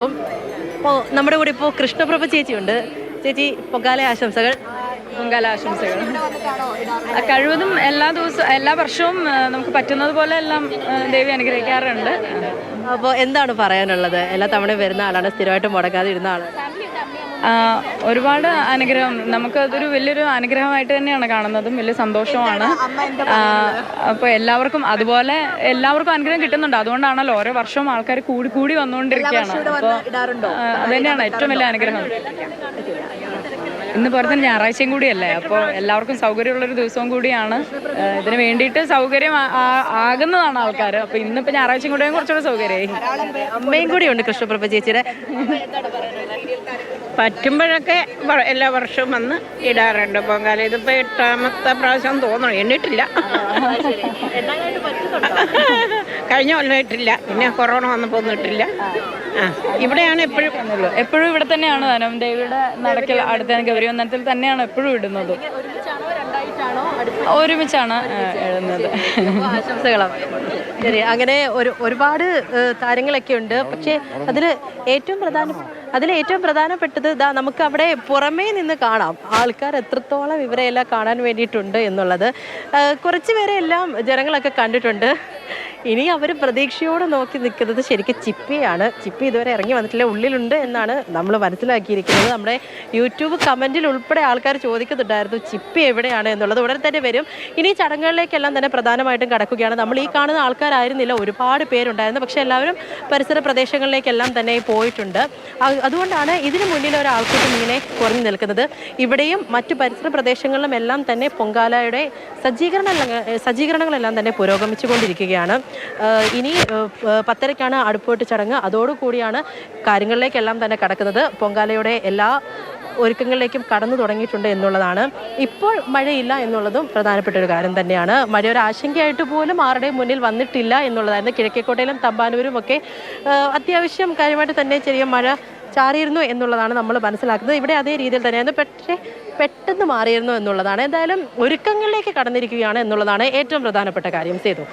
ഇപ്പോൾ നമ്മുടെ കൂടെ ഇപ്പോൾ കൃഷ്ണപ്രഭ ചേച്ചിയുണ്ട്. ചേച്ചി പൊങ്കാല ആശംസകൾ. പൊങ്കാലാശംസകൾ. കഴിവതും എല്ലാ ദിവസവും എല്ലാ വർഷവും നമുക്ക് പറ്റുന്നത് പോലെ എല്ലാം ദേവി അനുഗ്രഹിക്കാറുണ്ട്. അപ്പോൾ എന്താണ് പറയാനുള്ളത്? എല്ലാ തവണയും വരുന്ന ആളാണ്, സ്ഥിരമായിട്ട് മുടങ്ങാതെ ഇരുന്ന ആളാണ്. ഒരുപാട് അനുഗ്രഹം, നമുക്കതൊരു വലിയൊരു അനുഗ്രഹമായിട്ട് തന്നെയാണ് കാണുന്നതും വലിയ സന്തോഷമാണ്. അപ്പോൾ എല്ലാവർക്കും അതുപോലെ എല്ലാവർക്കും അനുഗ്രഹം കിട്ടുന്നുണ്ട്. അതുകൊണ്ടാണല്ലോ ഓരോ വർഷവും ആൾക്കാർ കൂടി കൂടി വന്നുകൊണ്ടിരിക്കുകയാണ്. അപ്പോൾ അത് തന്നെയാണ് ഏറ്റവും വലിയ അനുഗ്രഹം. ഇന്ന് പോലെ തന്നെ ഞായറാഴ്ചയും കൂടിയല്ലേ, അപ്പോൾ എല്ലാവർക്കും സൗകര്യമുള്ളൊരു ദിവസവും കൂടിയാണ്. ഇതിന് വേണ്ടിയിട്ട് സൗകര്യം ആകുന്നതാണ് ആൾക്കാർ. അപ്പോൾ ഇന്നിപ്പോൾ ഞായറാഴ്ചയും കൂടെ കുറച്ചുകൂടെ സൗകര്യമായി. അമ്മയും കൂടിയുണ്ട് കൃഷ്ണപ്രഭ ചേച്ചിയുടെ. പറ്റുമ്പോഴൊക്കെ എല്ലാ വർഷവും വന്ന് ഇടാറുണ്ട് പൊങ്കാല. ഇതിപ്പോൾ 8ാമത്തെ പ്രാവശ്യം തോന്നണം, എണ്ണിട്ടില്ല. കഴിഞ്ഞ കൊല്ലം ഇട്ടില്ല, പിന്നെ കൊറോണ വന്നപ്പോൾ ഒന്നും ഇട്ടില്ല. ഇവിടെയാണ് എപ്പോഴും ഇവിടെ തന്നെയാണ് താനും ദേവിയുടെ നടക്കൽ അടുത്ത ഗൗരി വന്ദനത്തിൽ തന്നെയാണ് എപ്പോഴും ഇടുന്നത്. ഒരുമിച്ചാണ് എഴുതുന്നത്. ആശംസകളാണ്. ശരി, അങ്ങനെ ഒരുപാട് കാര്യങ്ങളൊക്കെ ഉണ്ട്. പക്ഷേ അതിൽ ഏറ്റവും പ്രധാനപ്പെട്ടത് നമുക്ക് അവിടെ പുറമേ നിന്ന് കാണാം ആൾക്കാർ എത്രത്തോളം ഇവരെല്ലാം കാണാൻ വേണ്ടിയിട്ടുണ്ട് എന്നുള്ളത്. കുറച്ച് പേരെ എല്ലാം ജനങ്ങളൊക്കെ കണ്ടിട്ടുണ്ട്. ഇനി അവർ പ്രതീക്ഷയോടെ നോക്കി നിൽക്കുന്നത് ശരിക്കും ചിപ്പിയാണ്. ചിപ്പി ഇതുവരെ ഇറങ്ങി വന്നിട്ടില്ല, ഉള്ളിലുണ്ട് എന്നാണ് നമ്മൾ മനസ്സിലാക്കിയിരിക്കുന്നത്. നമ്മുടെ യൂട്യൂബ് കമൻറ്റിൽ ഉൾപ്പെടെ ആൾക്കാർ ചോദിക്കുന്നുണ്ടായിരുന്നു ചിപ്പി എവിടെയാണ് എന്നുള്ളത്. ഉടനെ തന്നെ വരും. ഇനി ചടങ്ങുകളിലേക്കെല്ലാം തന്നെ പ്രധാനമായിട്ടും കടക്കുകയാണ്. നമ്മൾ ഈ കാണുന്ന ആൾക്കാരായിരുന്നില്ല, ഒരുപാട് പേരുണ്ടായിരുന്നു. പക്ഷേ എല്ലാവരും പരിസര പ്രദേശങ്ങളിലേക്കെല്ലാം തന്നെ പോയിട്ടുണ്ട്. അതുകൊണ്ടാണ് ഇതിന് മുന്നിൽ ഒരാൾക്കൂട്ടം ഇങ്ങനെ കുറഞ്ഞു നിൽക്കുന്നത്. ഇവിടെയും മറ്റു പരിസര പ്രദേശങ്ങളിലും എല്ലാം തന്നെ പൊങ്കാലയുടെ സജ്ജീകരണങ്ങളെല്ലാം തന്നെ പുരോഗമിച്ചുകൊണ്ടിരിക്കുകയാണ്. ഇനി 10:30-ക്കാണ് അടുപ്പോട്ട് ചടങ്ങ്. അതോടുകൂടിയാണ് കാര്യങ്ങളിലേക്കെല്ലാം തന്നെ കടക്കുന്നത്. പൊങ്കാലയുടെ എല്ലാ ഒരുക്കങ്ങളിലേക്കും കടന്നു തുടങ്ങിയിട്ടുണ്ട് എന്നുള്ളതാണ്. ഇപ്പോൾ മഴയില്ല എന്നുള്ളതും പ്രധാനപ്പെട്ട ഒരു കാര്യം തന്നെയാണ്. മഴ ഒരു ആശങ്കയായിട്ട് പോലും ആരുടെയും മുന്നിൽ വന്നിട്ടില്ല എന്നുള്ളതായിരുന്നു. കിഴക്കേക്കോട്ടയിലും തമ്പാനൂരും ഒക്കെ അത്യാവശ്യം കാര്യമായിട്ട് തന്നെ ചെറിയ മഴ ചാറിയിരുന്നു എന്നുള്ളതാണ് നമ്മൾ മനസ്സിലാക്കുന്നത്. ഇവിടെ അതേ രീതിയിൽ തന്നെയായിരുന്നു, പക്ഷേ പെട്ടെന്ന് മാറിയിരുന്നു എന്നുള്ളതാണ്. എന്തായാലും ഒരുക്കങ്ങളിലേക്ക് കടന്നിരിക്കുകയാണ് എന്നുള്ളതാണ് ഏറ്റവും പ്രധാനപ്പെട്ട കാര്യം. സേതു.